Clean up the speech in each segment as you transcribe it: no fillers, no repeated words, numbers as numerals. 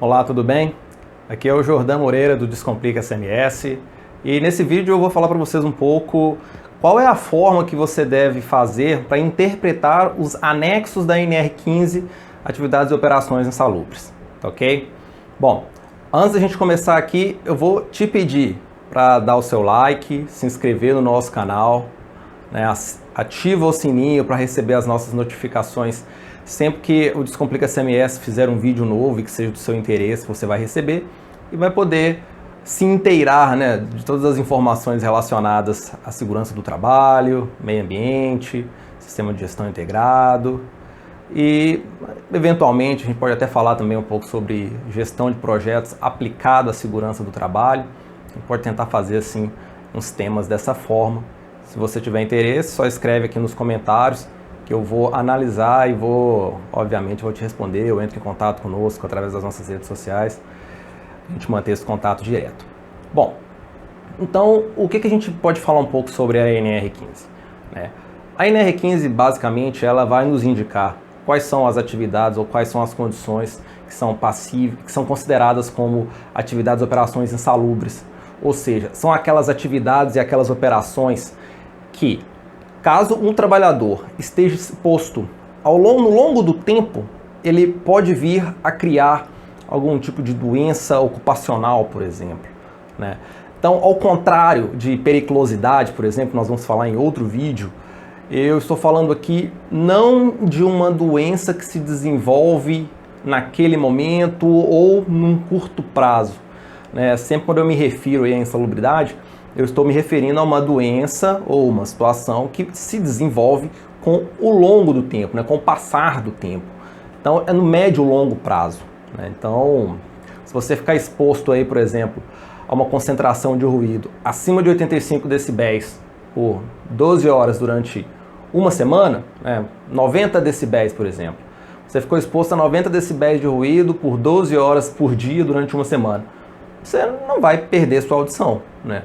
Olá, tudo bem? Aqui é o Jordão Moreira do Descomplica SMS e nesse vídeo eu vou falar para vocês um pouco qual é a forma que você deve fazer para interpretar os anexos da NR15, Atividades e Operações Insalubres, tá ok? Bom, antes da gente começar aqui, eu vou te pedir para dar o seu like, se inscrever no nosso canal, né, ativa o sininho para receber as nossas notificações. Sempre que o Descomplica SMS fizer um vídeo novo e que seja do seu interesse, você vai receber e vai poder se inteirar, né, de todas as informações relacionadas à segurança do trabalho, meio ambiente, sistema de gestão integrado e, eventualmente, a gente pode até falar também um pouco sobre gestão de projetos aplicado à segurança do trabalho. A gente pode tentar fazer, assim, uns temas dessa forma. Se você tiver interesse, só escreve aqui nos comentários que eu vou analisar e obviamente, vou te responder. Eu entro em contato conosco através das nossas redes sociais, a gente manter esse contato direto. Bom, então, o que a gente pode falar um pouco sobre a NR15? Né? A NR15, basicamente, ela vai nos indicar quais são as atividades ou quais são as condições que são passíveis, que são consideradas como atividades e operações insalubres. Ou seja, são aquelas atividades e aquelas operações que, caso um trabalhador esteja exposto no longo do tempo, ele pode vir a criar algum tipo de doença ocupacional, por exemplo, né? Então, ao contrário de periculosidade, por exemplo, nós vamos falar em outro vídeo, eu estou falando aqui não de uma doença que se desenvolve naquele momento ou num curto prazo, né? Sempre quando eu me refiro à insalubridade, eu estou me referindo a uma doença ou uma situação que se desenvolve com o longo do tempo, né? Com o passar do tempo. Então, é no médio e longo prazo, né? Então, se você ficar exposto aí, por exemplo, a uma concentração de ruído acima de 85 decibéis por 12 horas durante uma semana, né? 90 decibéis, por exemplo. Você ficou exposto a 90 decibéis de ruído por 12 horas por dia durante uma semana. Você não vai perder sua audição, né?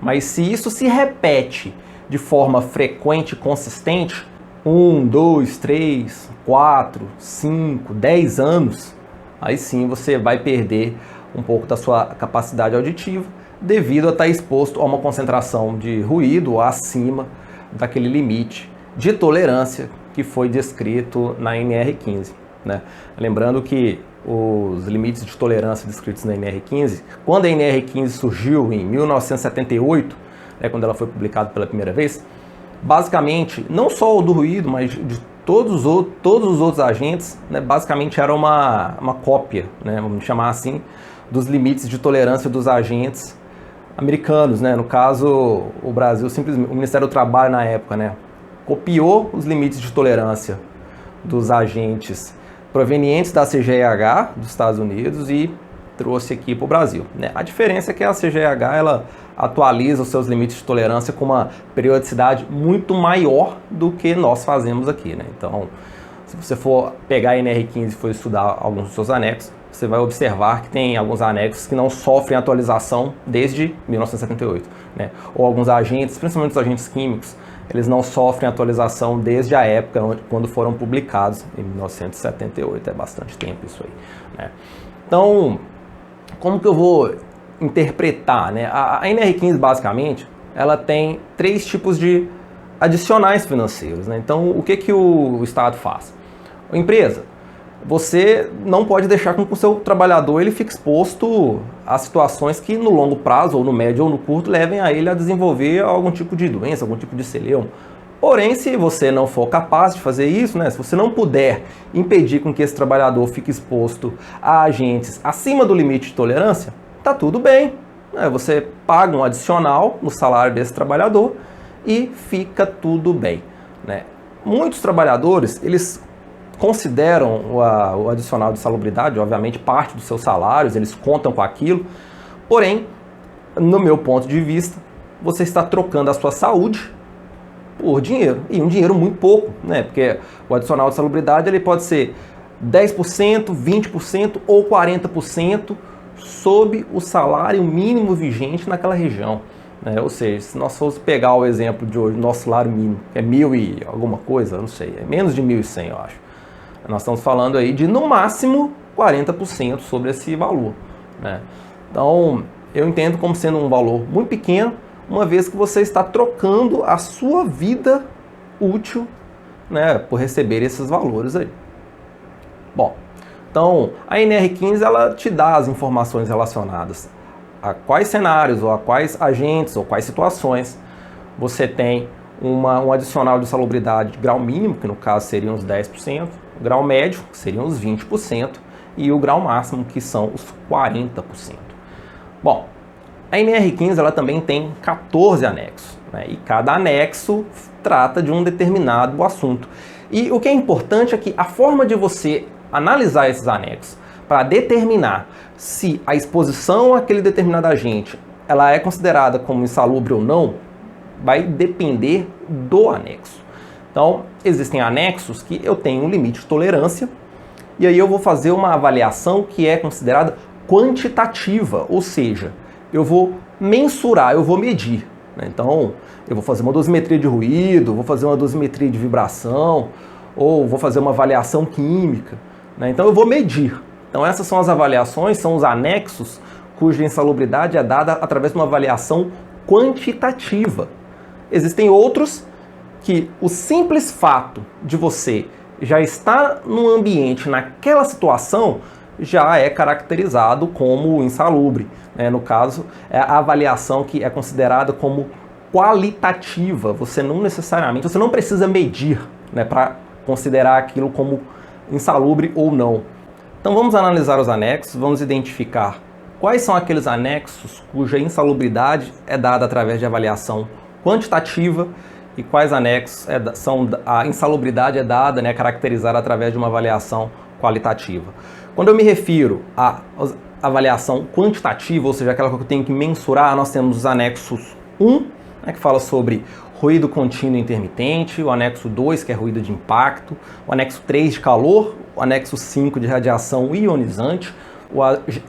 Mas se isso se repete de forma frequente e consistente, 1, 2, 3, 4, 5, 10 anos, aí sim você vai perder um pouco da sua capacidade auditiva devido a estar exposto a uma concentração de ruído acima daquele limite de tolerância que foi descrito na NR15, né? Lembrando que os limites de tolerância descritos na NR15, quando a NR15 surgiu em 1978, né, quando ela foi publicada pela primeira vez, basicamente, não só o do ruído, mas de todos os outros agentes, né, basicamente era uma cópia, né, vamos chamar assim, dos limites de tolerância dos agentes americanos, né? No caso, o Brasil, simplesmente, o Ministério do Trabalho na época, né, copiou os limites de tolerância dos agentes provenientes da CGEH dos Estados Unidos e trouxe aqui para o Brasil, né? A diferença é que a CGEH ela atualiza os seus limites de tolerância com uma periodicidade muito maior do que nós fazemos aqui, né? Então, se você for pegar a NR15 e for estudar alguns dos seus anexos, você vai observar que tem alguns anexos que não sofrem atualização desde 1978, né? Ou alguns agentes, principalmente os agentes químicos, eles não sofrem atualização desde a época quando foram publicados, em 1978, é bastante tempo isso aí, né? Então, como que eu vou interpretar, né? A NR15, basicamente, ela tem 3 tipos de adicionais financeiros, né? Então, o que o Estado faz? A empresa, você não pode deixar com que o seu trabalhador ele fique exposto a situações que no longo prazo, ou no médio ou no curto, levem a ele a desenvolver algum tipo de doença, algum tipo de celeuma. Porém, se você não for capaz de fazer isso, né, se você não puder impedir com que esse trabalhador fique exposto a agentes acima do limite de tolerância, tá tudo bem, né? Você paga um adicional no salário desse trabalhador e fica tudo bem, né? Muitos trabalhadores, eles consideram o adicional de salubridade, obviamente, parte dos seus salários, eles contam com aquilo, porém, no meu ponto de vista, você está trocando a sua saúde por dinheiro, e um dinheiro muito pouco, né? Porque o adicional de salubridade ele pode ser 10%, 20% ou 40% sob o salário mínimo vigente naquela região, né? Ou seja, se nós fosse pegar o exemplo de hoje, nosso salário mínimo é 1.000 e alguma coisa, não sei, é menos de 1.100, eu acho. Nós estamos falando aí de, no máximo, 40% sobre esse valor, né? Então, eu entendo como sendo um valor muito pequeno, uma vez que você está trocando a sua vida útil, né, por receber esses valores aí. Bom, então a NR15 ela te dá as informações relacionadas a quais cenários, ou a quais agentes, ou quais situações você tem um adicional de insalubridade de grau mínimo, que no caso seriam os 10%, o grau médio, que seriam os 20%, e o grau máximo, que são os 40%. Bom, a NR15 ela também tem 14 anexos, né? E cada anexo trata de um determinado assunto. E o que é importante é que a forma de você analisar esses anexos para determinar se a exposição àquele determinado agente ela é considerada como insalubre ou não, vai depender do anexo. Então, existem anexos que eu tenho um limite de tolerância, e aí eu vou fazer uma avaliação que é considerada quantitativa, ou seja, eu vou mensurar, eu vou medir, né? Então, eu vou fazer uma dosimetria de ruído, vou fazer uma dosimetria de vibração, ou vou fazer uma avaliação química, né? Então, eu vou medir. Então, essas são as avaliações, são os anexos cuja insalubridade é dada através de uma avaliação quantitativa. Existem outros que o simples fato de você já estar no ambiente, naquela situação, já é caracterizado como insalubre, né? No caso, é a avaliação que é considerada como qualitativa. Você não necessariamente, você não precisa medir, né, para considerar aquilo como insalubre ou não. Então vamos analisar os anexos, vamos identificar quais são aqueles anexos cuja insalubridade é dada através de avaliação quantitativa e quais anexos a insalubridade é dada, né, caracterizada através de uma avaliação qualitativa. Quando eu me refiro à avaliação quantitativa, ou seja, aquela que eu tenho que mensurar, nós temos os anexos 1, né, que fala sobre ruído contínuo intermitente, o anexo 2, que é ruído de impacto, o anexo 3 de calor, o anexo 5 de radiação ionizante, o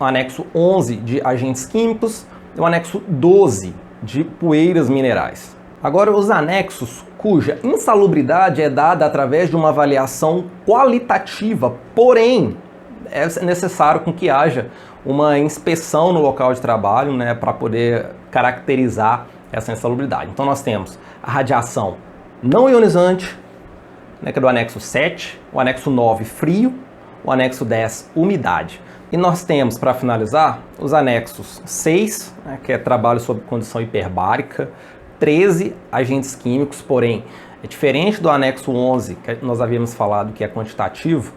anexo 11 de agentes químicos e o anexo 12 de poeiras minerais. Agora, os anexos cuja insalubridade é dada através de uma avaliação qualitativa, porém, é necessário com que haja uma inspeção no local de trabalho, né, para poder caracterizar essa insalubridade. Então, nós temos a radiação não ionizante, né, que é do anexo 7, o anexo 9, frio, o anexo 10, umidade. E nós temos, para finalizar, os anexos 6, né, que é trabalho sob condição hiperbárica, 13, agentes químicos, porém, é diferente do anexo 11, que nós havíamos falado que é quantitativo.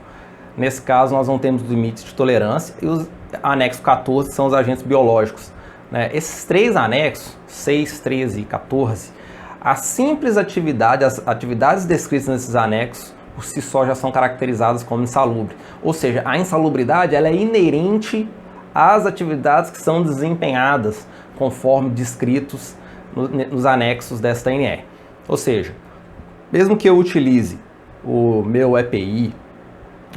Nesse caso, nós não temos limites de tolerância, e os anexos 14 são os agentes biológicos, né? Esses três anexos, 6, 13 e 14, a simples atividade, as atividades descritas nesses anexos, por si só já são caracterizadas como insalubre. Ou seja, a insalubridade ela é inerente às atividades que são desempenhadas conforme descritos nos anexos desta NR. Ou seja, mesmo que eu utilize o meu EPI,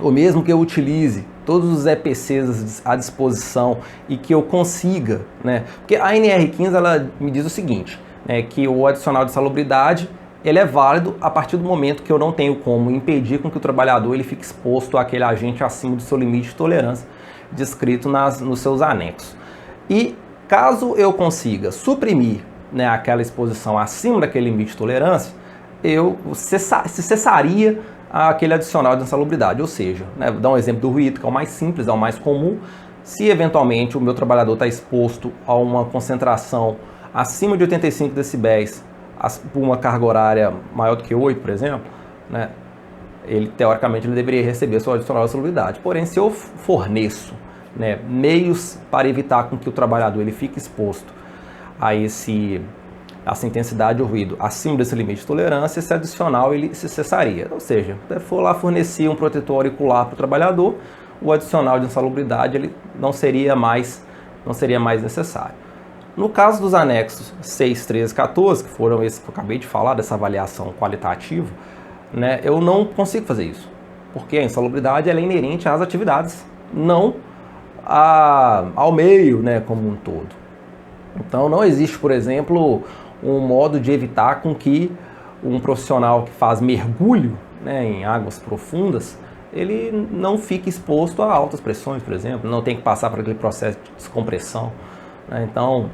ou mesmo que eu utilize todos os EPCs à disposição e que eu consiga, né? Porque a NR15 ela me diz o seguinte, né, que o adicional de insalubridade ele é válido a partir do momento que eu não tenho como impedir com que o trabalhador ele fique exposto àquele agente acima do seu limite de tolerância descrito nos seus anexos. E caso eu consiga suprimir, né, aquela exposição acima daquele limite de tolerância, cessaria aquele adicional de insalubridade. Ou seja, né, vou dar um exemplo do ruído, que é o mais simples, é o mais comum. Se eventualmente o meu trabalhador está exposto a uma concentração acima de 85 decibéis por uma carga horária maior do que 8, por exemplo, né, teoricamente ele deveria receber sua adicional de insalubridade. Porém, se eu forneço, né, meios para evitar com que o trabalhador ele fique exposto a essa intensidade de ruído acima desse limite de tolerância, esse adicional ele se cessaria. Ou seja, se for lá fornecer um protetor auricular para o trabalhador, o adicional de insalubridade ele não seria mais necessário. No caso dos anexos 6, 13 e 14, que foram esses que eu acabei de falar, dessa avaliação qualitativa, né, eu não consigo fazer isso, porque a insalubridade ela é inerente às atividades, não ao meio, né, como um todo. Então não existe, por exemplo, um modo de evitar com que um profissional que faz mergulho, né, em águas profundas ele não fica exposto a altas pressões, por exemplo, não tem que passar por aquele processo de descompressão, né? Então,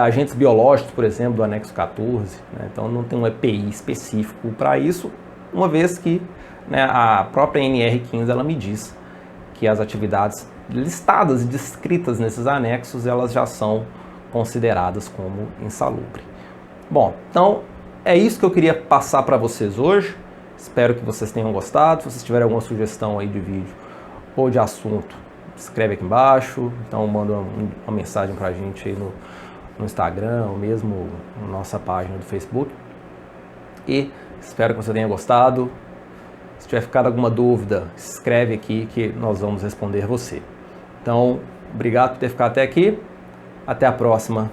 agentes biológicos, por exemplo, do anexo 14, né? Então não tem um EPI específico para isso, uma vez que, né, a própria NR15 ela me diz que as atividades listadas e descritas nesses anexos, elas já são consideradas como insalubre. Bom, então é isso que eu queria passar para vocês hoje. Espero que vocês tenham gostado. Se vocês tiverem alguma sugestão aí de vídeo ou de assunto, escreve aqui embaixo. Então manda uma mensagem para a gente aí no Instagram ou mesmo na nossa página do Facebook. E espero que você tenha gostado. Se tiver ficado alguma dúvida, escreve aqui que nós vamos responder você. Então, obrigado por ter ficado até aqui. Até a próxima.